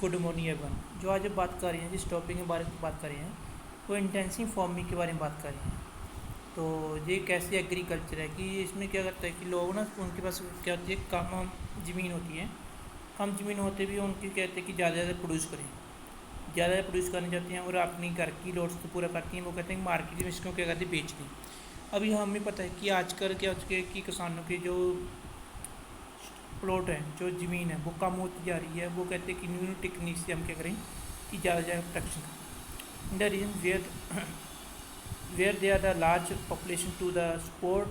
Good morning everyone. जो आज हम बात कर रहे हैं, जिस टॉपिक के बारे में बात कर रहे हैं, वो इंटेंसिव फार्मिंग के बारे में बात कर रहे हैं। तो ये कैसे एग्रीकल्चर है कि इसमें क्या करता है कि लोग ना, उनके पास क्या होती है, कम ज़मीन होती है। कम ज़मीन होते भी उनकी कहते हैं कि ज़्यादा ज़्यादा प्रोड्यूस करें, ज़्यादा प्रोड्यूस करना चाहते हैं और अपनी घर की लोड्स तो पूरा करती हैं। वो कहते हैं मार्केट में इसको क्या करते हैं, बेच दें। अभी हमें पता है कि आजकल क्या होता है कि किसानों के जो प्लॉट है, जो ज़मीन है, वो कम होती जा रही है। वो कहते हैं कि न्यू टेक्निक से हम क्या करें कि ज़्यादा ज़्यादा प्रोडक्शन करें। In the region where they are the large population to the support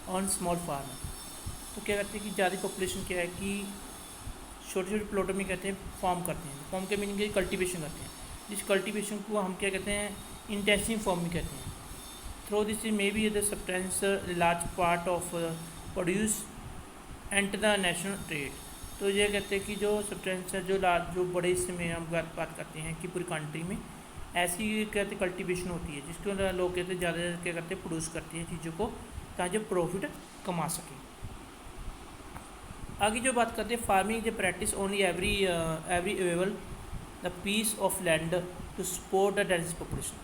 on small farm. तो क्या करते हैं कि ज़्यादा पॉपुलेशन क्या है कि छोटे छोटे प्लॉटों में कहते हैं फार्म करते हैं। फार्म के मीनिंग कल्टीवेशन करते हैं। जिस कल्टीवेशन को हम क्या कहते हैं, इंटेंसिव फार्मिंग कहते हैं। Through this may be the substance large part of produce enter the national trade. तो ये कहते हैं कि जो सब्सटेंस है, जो बड़े हिस्से में हम बात करते हैं कि पूरी कंट्री में ऐसी कहते कल्टीवेशन होती है, जिसके अंदर लोग कहते हैं ज़्यादा क्या करते हैं, प्रोड्यूस करते हैं चीज़ों को, ताकि प्रॉफिट कमा सकें। आगे जो बात करते हैं, farming the practice only every available the piece of land to support the dense population.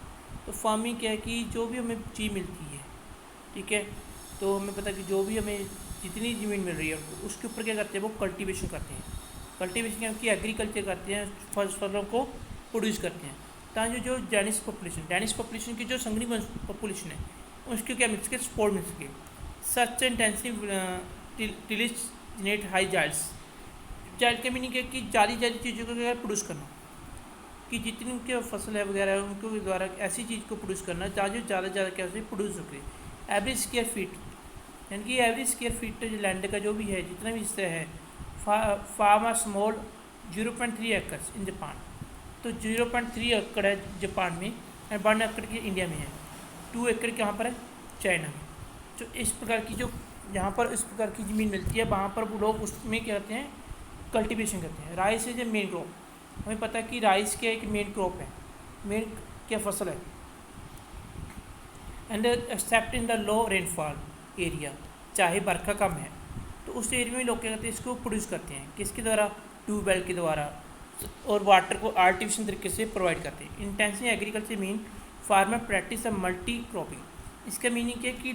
तो फार्मिंग क्या है कि जो भी हमें चीज़ मिलती है, ठीक है, तो हमें पता है कि जो भी हमें जितनी ज़मीन मिल रही है उसके ऊपर क्या करते हैं, वो कल्टीवेशन करते हैं। कल्टीवेशन क्या की एग्रीकल्चर करते हैं, फसलों को प्रोड्यूस करते हैं, ताकि जो डेनिश पॉपुलेशन की जो संघनी पॉपुलेशन है, उसको क्या मिल सके, सपोर्ट मिल सके। सच इंटेंसिव टिलिज जेनेट हाई जाइल्ड्स। जाइल्ड का मीनिंग है कि ज़्यादा चीज़ों को प्रोड्यूस करना, कि जितनी उनके फसल है वगैरह है, उनके द्वारा ऐसी चीज़ को प्रोड्यूस करना ताकि ज़्यादा क्या से प्रोड्यूस हो सके। एवरेज स्क्वायर फीट, यानी कि एवरेज स्क्वायर फीट लैंड का जो भी है, जितना भी हिस्सा है, फार्म आ स्मॉल 0.3 एकड़ इन जापान। तो 0.3 एकड़ है जापान में, एंड 1 एकड़ की इंडिया में है, 2 एकड़ कहाँ पर है, चाइना में। तो इस प्रकार की जो यहाँ पर इस प्रकार की ज़मीन मिलती है, वहाँ पर वो लोग उसमें क्या करते हैं, कल्टीवेशन करते हैं। Rice is a main crop. हमें पता है कि राइस क्या एक मेन क्रॉप है, मेन क्या फसल है। And accept in the low rainfall area, चाहे बरखा कम है, तो उस एरिया में लोग क्या करते हैं, इसको प्रोड्यूस करते हैं। किसके द्वारा, ट्यूबवेल के द्वारा, और वाटर को आर्टिफिशियल तरीके से प्रोवाइड करते हैं। Intensive agriculture mean farmer practice a multi cropping. इसका मीनिंग क्या है कि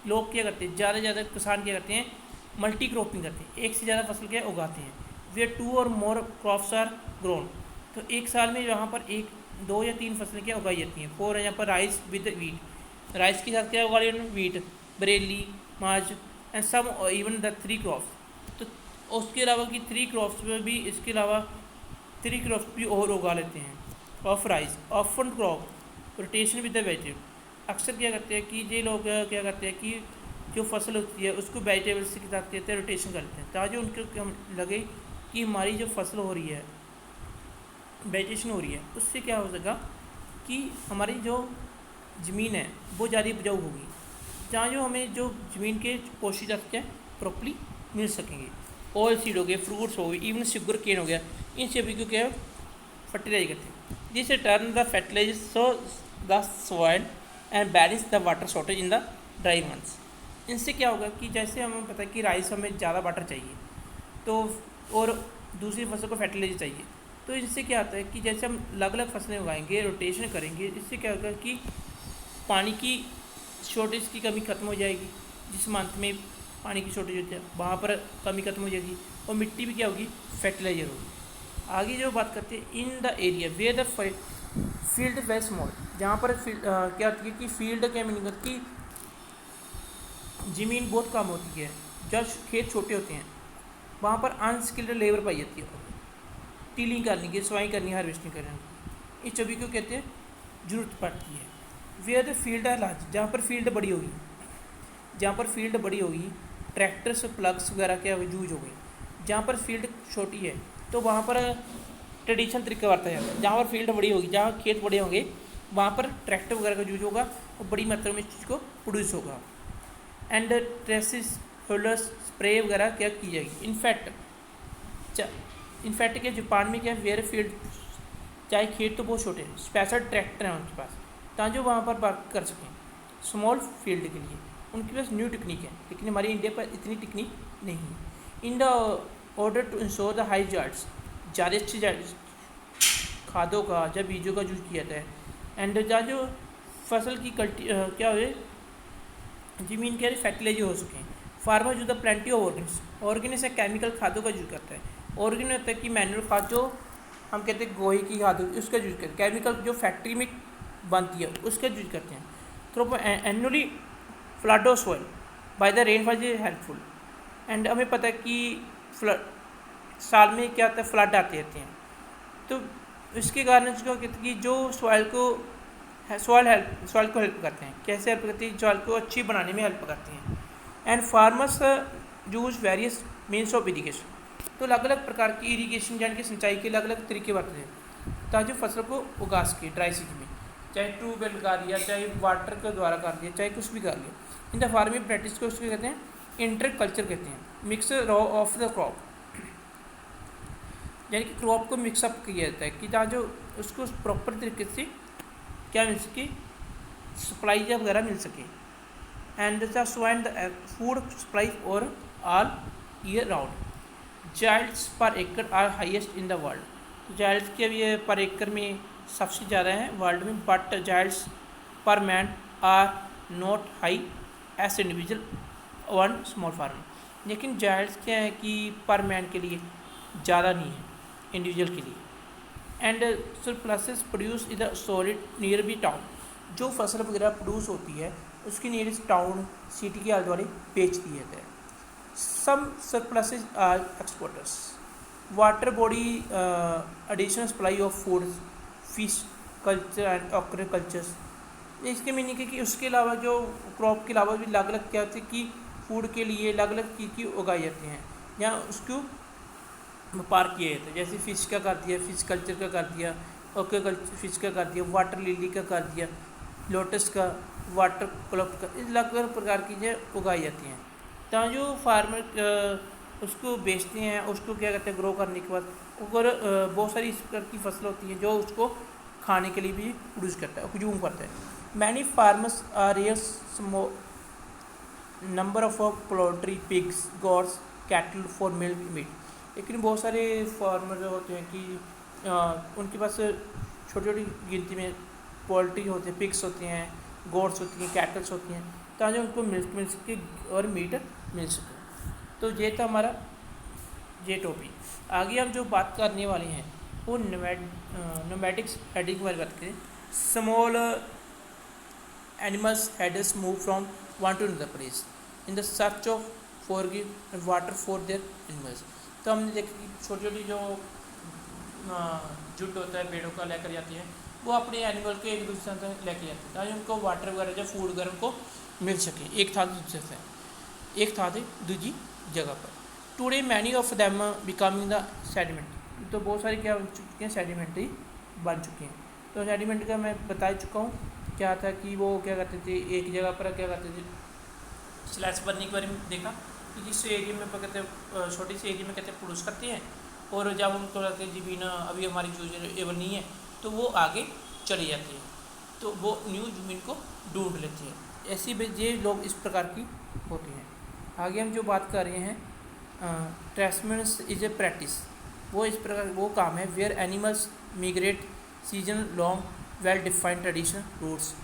लोग क्या करते हैं, ज़्यादा किसान क्या करते हैं, मल्टी क्रॉपिंग करते हैं, एक से ज़्यादा फसल क्या उगाते हैं। वेयर 2 और मोर क्रॉप्स आर ग्रोन। तो एक साल में यहाँ पर 1, 2 या 3 फसलें क्या उगाई जाती हैं। 4 है यहाँ पर राइस विद वीट, राइस के साथ क्या उगा रही है, wheat, barley, march and some even the 3 crops. तो उसके अलावा कि 3 क्रॉप्स में भी, इसके अलावा 3 क्रॉप्स भी और उगा लेते हैं। Of rice often crop rotation with the vegetable. अक्सर क्या करते हैं कि ये लोग क्या करते हैं कि जो फसल होती है उसको वेजिटेबल्स के साथ कहते हैं रोटेशन करते हैं, ताकि उनको लगे कि हमारी जो फसल हो रही है, वेजिटेशन हो रही है, उससे क्या हो सकेगा कि हमारी जो ज़मीन है वो ज़्यादा उपजाऊ होगी, जहाँ जो हमें जो ज़मीन के पोषक तत्व हैं प्रॉपरली मिल सकेंगे। ऑयल सीड हो गए, फ्रूट्स हो गए, इवन शुगर केन हो गया, इन सभी को क्या फर्टिलाइज करते हैं। जिससे turn the fertilise so the soil and balance the water shortage in the dry months. इनसे क्या होगा कि जैसे हमें पता है कि राइस हमें ज़्यादा वाटर चाहिए, तो और दूसरी फसल को फर्टिलाइजर चाहिए, तो इससे क्या होता है कि जैसे हम अलग अलग फसलें उगाएंगे, रोटेशन करेंगे, इससे क्या होगा कि पानी की शॉर्टेज की कमी खत्म हो जाएगी। जिस मंथ में पानी की शॉर्टेज होती है वहाँ पर कमी खत्म हो जाएगी, और मिट्टी भी क्या होगी, फर्टिलाइजर होगी। आगे जो बात करते हैं, in the area where the field very small, जहाँ पर क्या होती है कि फील्ड क्या मीनिंग होती है कि ज़मीन बहुत कम होती है, जब खेत छोटे होते हैं, वहाँ पर अनस्किल्ड लेबर पाई जाती है, टीलिंग करने की, सवाई करनी, हार्वेस्टिंग करने की, इस सभी को कहते हैं जरूरत पड़ती है। वेयर द फील्ड है लार्ज, जहाँ पर फील्ड बड़ी होगी, जहाँ पर फील्ड बड़ी होगी, ट्रैक्टर्स प्लग्स वगैरह क्या यूज हो गई। जहाँ पर फील्ड छोटी है तो वहाँ पर ट्रेडिशनल तरीका बरता जाता है। जहाँ पर फील्ड बड़ी होगी, जहाँ खेत बड़े होंगे, वहाँ पर ट्रैक्टर वगैरह का यूज होगा और बड़ी मात्रा में इस चीज़ को प्रोड्यूस होगा। एंड ट्रेसिस होल्डर्स स्प्रे वगैरह क्या की जाएगी। इनफैक्ट क्या जापान में क्या वेयर फील्ड, चाहे खेत तो बहुत छोटे हैं, स्पेशल ट्रैक्टर हैं उनके पास, ताकि वहाँ पर वर्क कर सकें स्मॉल फील्ड के लिए। उनके पास न्यू टेक्निक है, लेकिन हमारी इंडिया पर इतनी टेक्निक नहीं है। In the order to ensure the high yields, ज़्यादा अच्छी खादों का जब बीजों का यूज किया जाता है। एंड जहाँ जो फसल की क्या हो जमीन के फर्टिलाइज हो सकें। Farmer use the plenty of Organics है केमिकल खादों का यूज करता है। ऑर्गेनिक होता है कि मैनुअल खाद जो हम कहते हैं गोही की खाद उसका यूज करते हैं। केमिकल जो फैक्ट्री में बनती है उसका यूज करते हैं। तो annually flood of soil by the rainfall is helpful. And हमें पता है कि फ्लड साल में क्या होता है, फ्लड आते रहते हैं। तो इसके कारण क्या कहते हैं कि जो सॉइल को हेल्प करते हैं। कैसे हेल्प करते हैं? सॉइल को अच्छी बनाने में हेल्प करते हैं। And farmers use various means of irrigation. तो अलग अलग प्रकार की इरीगेशन यानी कि सिंचाई के अलग अलग तरीके बरतते हैं ताकि फसल को उगा सके ड्राई सीजन में। चाहे ट्यूबवेल लगा दिया, चाहे वाटर के द्वारा कर दिया, चाहे कुछ भी कर लिया। इन द फार्मिंग प्रैक्टिस को उसको कहते हैं इंटर कल्चर कहते हैं, मिक्स ऑफ द क्रॉप। यानी कि क्रॉप को मिक्सअप किया जाता है कि जहाँ जो उसको प्रॉपर तरीके से क्या मिल सके, सप्लाई वगैरह मिल सके। And the so and the food supply और all year round. Yields per acre are highest in the world. Yields के भी पर एकड़ में सबसे ज़्यादा है वर्ल्ड में। But yields per man are not high as individual one small farm. लेकिन जाइल्ड्स क्या है कि पर मैन के लिए ज़्यादा नहीं है इंडिविजुअल के लिए। And surpluses produce in the solid near be town. जो फसल वगैरह प्रोड्यूस होती है उसकी नियरेस्ट टाउन सिटी के आले द्वारे बेच दी जाता है। Some surpluses are exporters. Water body additional supply of food, fish culture and aquacultures. इसके मीनिंग है कि उसके अलावा जो क्रॉप के अलावा भी अलग अलग क्या होती है कि फूड के लिए अलग अलग चीज़ की उगाई जाती हैं या उसको व्यापार किया जाता है। जैसे फ़िश का कर दिया, फिश कल्चर का कर दिया, ऑक्रिकल्चर फिश का कर दिया, वाटर लिली का कर दिया, लोटस का, वाटर क्लब का, अलग अलग प्रकार की चीज़ें उगाई जाती हैं। तो जो फार्मर उसको बेचते हैं, उसको क्या कहते हैं ग्रो करने के बाद और बहुत सारी इस प्रकार की फसल होती हैं जो उसको खाने के लिए भी प्रोड्यूस करता है, कंज्यूम करता है। Many farmers are rear number of poultry, pigs, goats, cattle for milk meat. लेकिन बहुत सारे फार्मर होते हैं कि उनके पास छोटी छोटी गिनती में पोल्ट्री होते हैं, पिग्स होती हैं, गोड्स होती हैं, कैटल्स होती हैं ताकि उनको मिल्क मिल सके और मीट मिल सके। तो ये था हमारा ये टॉपिक। आगे हम जो बात करने वाले हैं वो नोमैटिक्स हेडिंग के बारे में बात करें। Small animals headers move from one two another place in the search of for water for their animals. तो हमने देखा कि छोटी छोटी जो जुट होता है भेड़ों का लेकर जाती है, वो अपने एनिमल के एक दूसरे से लेकर जाते हैं ताकि उनको वाटर वगैरह जो फूड वगैरह उनको मिल सके एक था दूसरे से, एक था दूसरी जगह पर। Today many of them becoming the sediment. तो बहुत सारी क्या बन चुकी हैं, सेडिमेंट्री बन चुकी हैं। तो सेडिमेंट का मैं बता चुका हूँ क्या था कि वो क्या करते थे एक जगह पर क्या करते थे, स्लैश बनने के बारे में देखा कि जिस एरिया में कहते हैं छोटी सी एरिया में कहते हैं प्रोड्यूस करते हैं और जब उनको लगता है ज़मीन अभी हमारी यूजेबल नहीं है तो वो आगे चली जाती है, तो वो न्यू ज़मीन को ढूंढ लेती है। ऐसी ये लोग इस प्रकार की होती हैं। आगे हम जो बात कर रहे हैं ट्रेसमेंट्स इज ए प्रैक्टिस। वो इस प्रकार वो काम है where animals migrate season long well defined traditional routes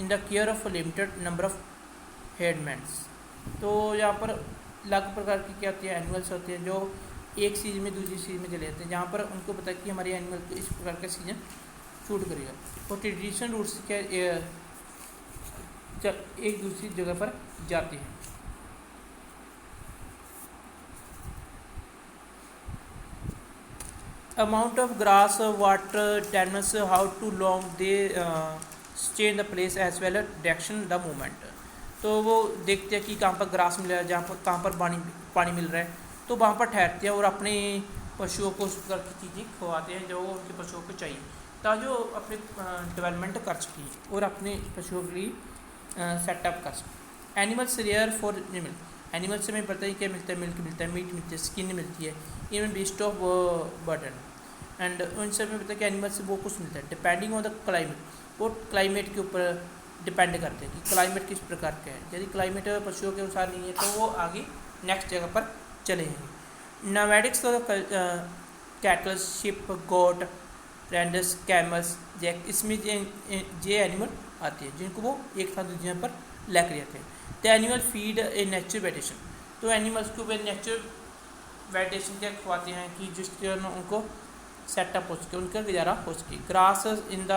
in the care of limited number of हेडमैन्स। तो यहाँ पर अलग प्रकार की क्या होती है, एनिमल्स होते हैं जो एक सीजन में दूसरी सीजन में चले जाते हैं, जहाँ पर उनको पता है कि हमारे एनिमल को इस प्रकार का सीजन सूट करेगा। और ट्रेडिशनल रूट से क्या एक दूसरी जगह पर जाते हैं। Amount of grass, water, tans, how to long they stay in the place as well direction the movement. तो वो देखते हैं कि कहाँ पर ग्रास मिल रहा है, जहाँ पर कहाँ पर पानी मिल रहा है, तो वहाँ पर ठहरते हैं और अपने पशुओं को उस प्रकार की चीज़ें खवाते हैं जो उनके पशुओं को चाहिए ताकि वो अपने डेवलपमेंट कर सकें और अपने पशुओं के लिए सेटअप कर सकें। Animals rear for milk. Animals से हमें पता है क्या मिलता है, मिल्क मिलता है, मीट मिलती है, स्किन मिलती है, even beast of burden. And उनसे हमें पता है कि एनिमल्स से वो कुछ मिलता है डिपेंडिंग ऑन द क्लाइमेट। वो क्लाइमेट के ऊपर डिपेंड करते हैं कि क्लाइमेट किस प्रकार का है। यदि क्लाइमेट पशुओं के अनुसार नहीं है तो वो आगे नेक्स्ट जगह पर चले जाएंगे। नोमैडिक्स तो कैटल, शिप, गोट, रेंडस, कैमल्स, जैक, इसमें ये एनिमल आते हैं जिनको वो एक साथ दूसरे पर लेकर जाते हैं। The animal feed a natural vegetation, तो एनिमल्स को वे नेचुरल वेजिटेशन क्या खवाते हैं कि जिसके उनको सेटअप हो सके, उनका गुजारा हो सके। Grass in the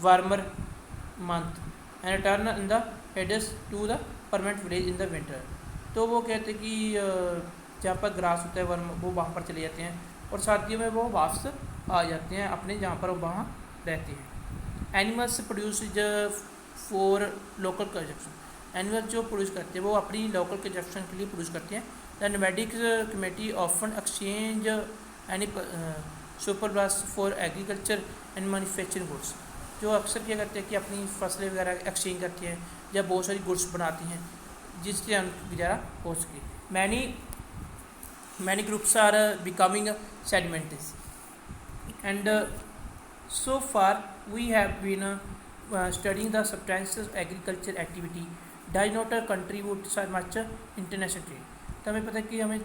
warmer month and return in the herds to the permanent village in the winter, तो वो कहते हैं कि जहाँ पर ग्रास होता है वर्म, वो वहाँ पर चले जाते हैं और सर्दियों में वो वापस आ जाते हैं अपने जहाँ पर वहाँ रहते हैं। Animals produce for local consumption, animals जो प्रोड्यूस करते हैं वो अपनी लोकल कंजप्शन के लिए प्रोड्यूस करते हैं। The nomadic community often exchange any surplus for agriculture and manufacturing goods, जो अक्सर क्या करते हैं कि अपनी फसलें वगैरह एक्सचेंज करती हैं या बहुत सारी गुड्स बनाती हैं जिससे गुजारा हो सके। Many groups are becoming sedentary, and so far we have been studying the substances agriculture activity does not contribute so much international trade। तो हमें पता है कि हमें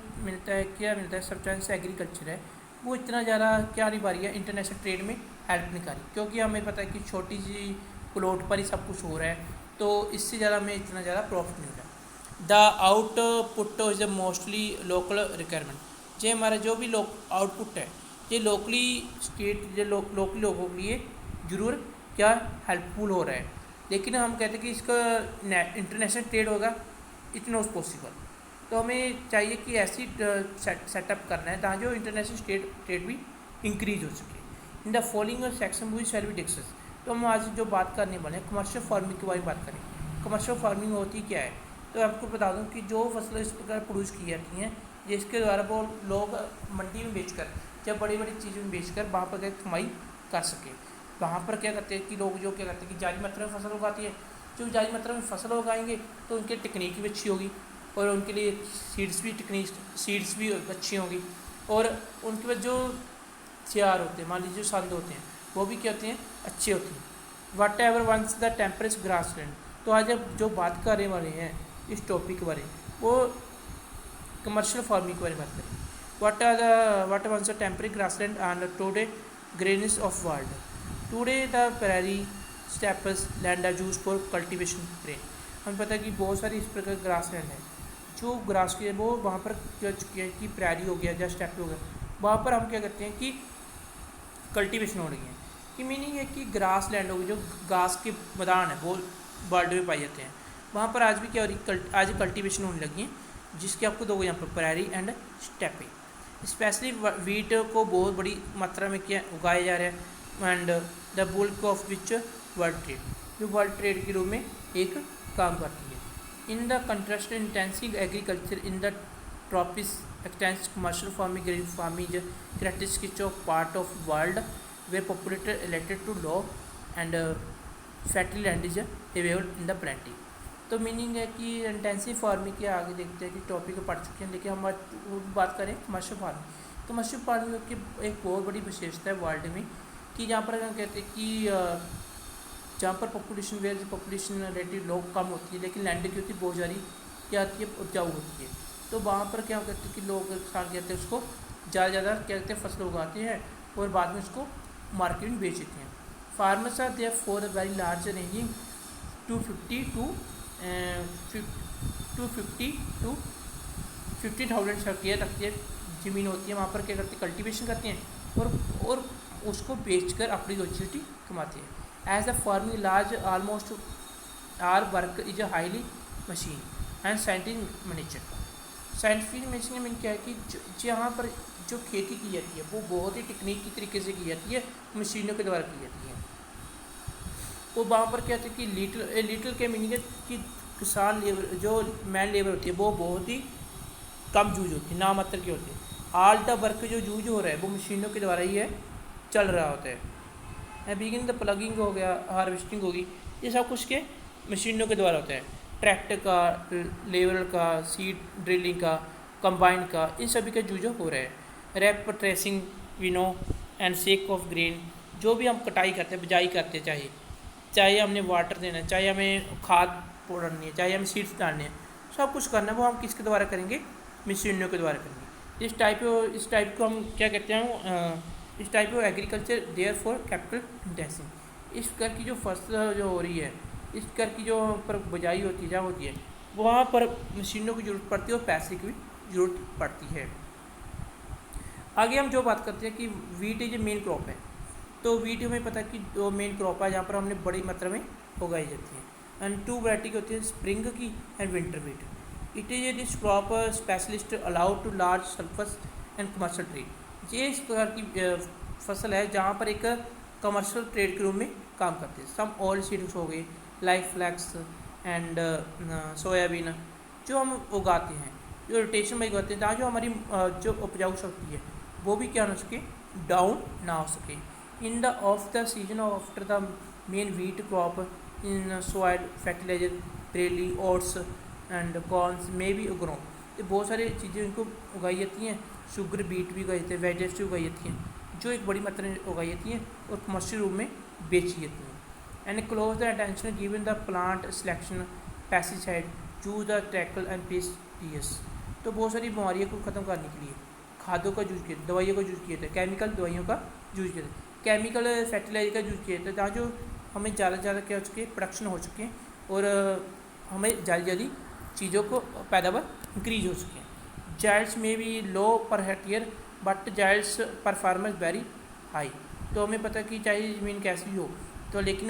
क्या मिलता है सब्सटेंस एग्रीकल्चर है, वो इतना ज़्यादा क्या नहीं पा रही है इंटरनेशनल ट्रेड में हेल्प नहीं कर रही, क्योंकि हमें पता है कि छोटी सी प्लॉट पर ही सब कुछ हो रहा है, तो इससे ज़्यादा हमें इतना ज़्यादा प्रॉफिट नहीं हो रहा। The output is mostly local requirement, ये हमारा जो भी आउटपुट है ये लोकली स्टेट लोकली लोगों के लिए ज़रूर क्या हेल्पफुल हो रहा है, लेकिन हम कहते हैं कि इसका इंटरनेशनल ट्रेड होगा इट नॉट पॉसिबल। तो हमें चाहिए कि ऐसी सेटअप करना है ताकि जो इंटरनेशनल ट्रेड भी इंक्रीज हो सके। In the following section we shall be discuss, तो हम आज जो बात करने वाले हैं कमर्शियल फार्मिंग के बारे में बात करें। कमर्शियल फार्मिंग होती क्या है, तो आपको बता दूं कि जो फसलें इस प्रकार प्रोड्यूस की जाती हैं जिसके द्वारा वो लोग मंडी में बेचकर या बड़ी बड़ी चीज़ों में बेचकर वहाँ पर कमाई कर सके। वहाँ पर क्या करते हैं कि लोग जो क्या करते हैं कि जायज़ मात्रा में फसल उगाती है, जो जायज़ मात्रा में फसल उगाएंगे तो उनकी टेक्निक भी अच्छी होगी और उनके लिए सीड्स भी अच्छी होंगी, और उनके बाद जो तैयार होते हैं, मान लीजिए जो संद होते हैं वो भी क्या होते हैं, अच्छे होते हैं। Whatever once the temperate grassland, तो आज अब जो बात करने वाले हैं इस टॉपिक के बारे में वो कमर्शियल फार्मिंग के बारे में बात करें। What once the temperate grassland and today granaries of world, today the prairie steppes land are use for cultivation grain. हमें पता है कि बहुत सारी इस प्रकार ग्रासलैंड है जो ग्रास के वो वहाँ पर क्या चुकी है कि प्रेरी हो गया या स्टेप हो गया, वहाँ पर हम क्या करते हैं कि कल्टीवेशन हो रही है। कि मीनिंग है कि ग्रास लैंड होगी, जो घास के मैदान है वो वर्ल्ड में पाए जाते हैं, वहाँ पर आज भी क्या हो रही आज कल्टीवेशन होने लगी है, जिसके आपको दो यहाँ पर प्रेरी एंड स्टेपे। स्पेशली वीट को बहुत बड़ी मात्रा में क्या उगाया जा रहा है, and the bulk of which world trade, जो वर्ल्ड ट्रेड के रूप में एक काम करती है। In the contrast intensive agriculture in the tropics extensive commercial farming green farming characteristics of part of world way populated related to law and factory land is available in the plenty. तो meaning है कि intensive farming के आगे देखते हैं कि topic पढ़ चुके हैं, लेकिन हम बात करें कमर्शियल फार्मिंग। कमर्शियल फार्मिंग की एक बहुत बड़ी विशेषता है वर्ल्ड में कि जहाँ पर हम कहते हैं कि जहाँ पर पॉपुलेशन रिलेटिव लोग कम होती है लेकिन लैंड की होती है बहुत सारी क्या आती है, उपजाऊ होती है, तो वहाँ पर क्या कहते हैं कि लोग किसान कहते हैं उसको ज़्यादा क्या कहते हैं फसल उगाते हैं और बाद में उसको मार्केट में बेच देते हैं। Farmers are there for a very large ranging 250 to 50,000 hectare तक की ज़मीन होती है, वहाँ पर क्या करते हैं कल्टीवेशन करते हैं और उसको बेचकर अपनी रोजी कमाते हैं। As the farming large almost are work is a highly machine and scientific nature. Scientific nature में क्या है कि जहाँ पर जो खेती की जाती है वो बहुत ही टेक्निक की तरीके से की जाती है, मशीनों के द्वारा की जाती है। वो वहाँ पर क्या होता है कि लिटिल के मीनिंग है कि किसान लेबर जो मैन लेबर होती है वो बहुत ही कम यूज होती है, नामात्र की होती है। ऑल द वर्क जो यूज हो रहा है वो मशीनों के द्वारा ही है चल रहा होता है। बिगिन द प्लगिंग हो गया, हार्वेस्टिंग होगी, ये सब कुछ के मशीनों के द्वारा होता है। ट्रैक्टर का, लेवल का, सीड ड्रिलिंग का, कंबाइन का, इन सभी का यूज हो रहा है। Reap threshing, winnow and shake of grain, जो भी हम कटाई करते हैं, बिजाई करते हैं, चाहे हमने वाटर देना है, चाहे हमें खाद डालनी है, चाहे हमें सीड्स डालने हैं, सब कुछ करना है वो हम किसके द्वारा करेंगे, मशीनों के द्वारा करेंगे। इस टाइप को हम क्या कहते हैं, इस type of agriculture therefore capital intensive. इस कर की जो फसल जो हो रही है, इस कर की जो पर बुझाई होती है, जहाँ होती है, वहाँ पर मशीनों की ज़रूरत पड़ती है और पैसे की भी ज़रूरत पड़ती है। आगे हम जो बात करते हैं कि wheat is a main crop है, तो वीट हमें पता है कि जो मेन क्रॉप है जहाँ पर हमने बड़ी मात्रा में उगाई जाती है। एंड टू वैरायटी की होती है, स्प्रिंग की and winter wheat. It is a this crop specialist allowed to large surface and commercial trade. ये इस प्रकार की फसल है जहाँ पर एक कमर्शियल ट्रेड के रूप में काम करते हैं। सम ऑयल सीड्स हो गए, लाइफ फ्लैक्स एंड सोयाबीन, जो हम उगाते हैं, जो रोटेशन में उगाते हैं, जहाँ जो हमारी जो उपजाऊ शक्ति है वो भी क्या हो सके, डाउन ना हो सके। In the off the season after the main wheat crop in soil fertilizer, barley, oats and corns में भी ग्रो। तो बहुत सारी चीज़ें इनको उगाई जाती हैं। शुगर बीट भी उगाई जाती है, वेजिटेबल्स उगाई जाती हैं, जो एक बड़ी मात्रा में उगाई जाती हैं और कमर्शियल रूप में बेची जाती हैं। And close the attention given the plant selection, pesticide, choose the tackle and pesticides. तो बहुत सारी बीमारियों को ख़त्म करने के लिए खादों का यूज किया, दवाइयों का यूज किया था, केमिकल दवाइयों का यूज किया था, केमिकल फर्टिलाइजर का यूज किया था, जहाँ जो हमें ज़्यादा से ज़्यादा क्या हो सके, प्रोडक्शन हो सके और हमें जल्दी चीज़ों को पैदावार इंक्रीज हो सके। जाइल्ड्स में भी लो पर hectare but yields performance very high. तो हमें पता है कि चाहे ज़मीन कैसी हो तो लेकिन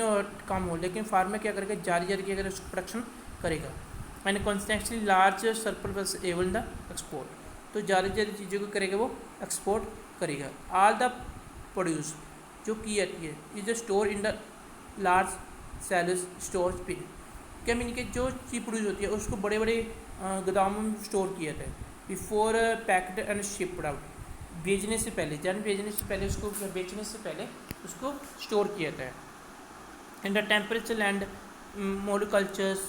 कम हो, लेकिन फार्मर क्या करेगा, जारी की अगर उसको प्रोडक्शन करेगा। And constantly large surplus avail the export. तो ज़्यादा चीज़ों को करेगा वो एक्सपोर्ट करेगा। ऑल द प्रोड्यूस जो की जाती है is store in the large cells store pin. क्या मीन कि जो चीज़ प्रोड्यूस होती है उसको बड़े बड़े गोदामों में स्टोर किया जाता है। Before packed and shipped out, बेचने से पहले, यानी बेचने से पहले उसको, बेचने से पहले उसको स्टोर किया जाता है। In the temperature land monocultures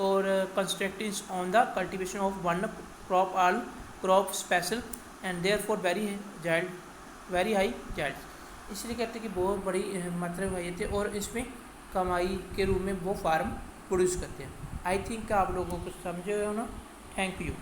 और constructing on the cultivation of one crop, all crop special and therefore very high yield. इसलिए कहते हैं कि बहुत बड़ी मात्रा में उगाई थी और इसमें कमाई के रूप में वो फार्म प्रोड्यूस करते हैं। आई थिंक आप लोगों को समझे हो ना। Thank you.